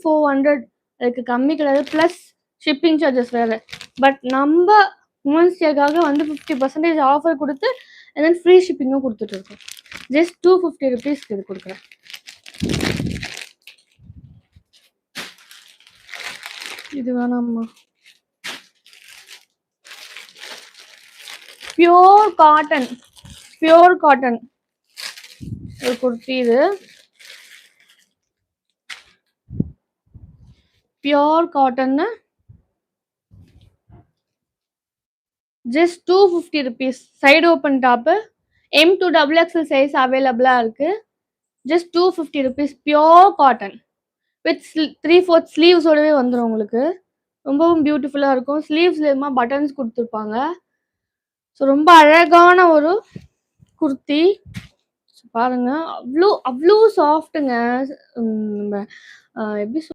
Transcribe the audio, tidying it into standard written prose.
1400 அதுக்கு கம்மி கிடையாது. ப்ளஸ் ஷிப்பிங் சார்ஜஸ் வேறு. பட் நம்ம உமன்ஸ் டேக்காக வந்து 50% ஆஃபர் கொடுத்து and then ஃப்ரீ ஷிப்பிங்கும் கொடுத்துட்ருக்கோம். ஜஸ்ட் 250 ருபீஸ்க்கு இது கொடுக்குறேன். இது வேணாம்மா. பியோர் காட்டன் ஒரு குர்த்தி. இது பியோர் காட்டன்னு just 250 rupees. Side open top M2 XXL size அவைலபிளாக இருக்குது. Just 250 rupees. Pure cotton with 3/4 ஸ்லீவ்ஸோடவே வந்துடும் உங்களுக்கு. ரொம்பவும் பியூட்டிஃபுல்லாக இருக்கும். ஸ்லீவ்ஸ்லேயுமா பட்டன்ஸ் கொடுத்துருப்பாங்க. ஸோ ரொம்ப அழகான ஒரு குர்த்தி பாருங்க. அவ்வளோ சாஃப்ட்டுங்க. நம்ம எப்படி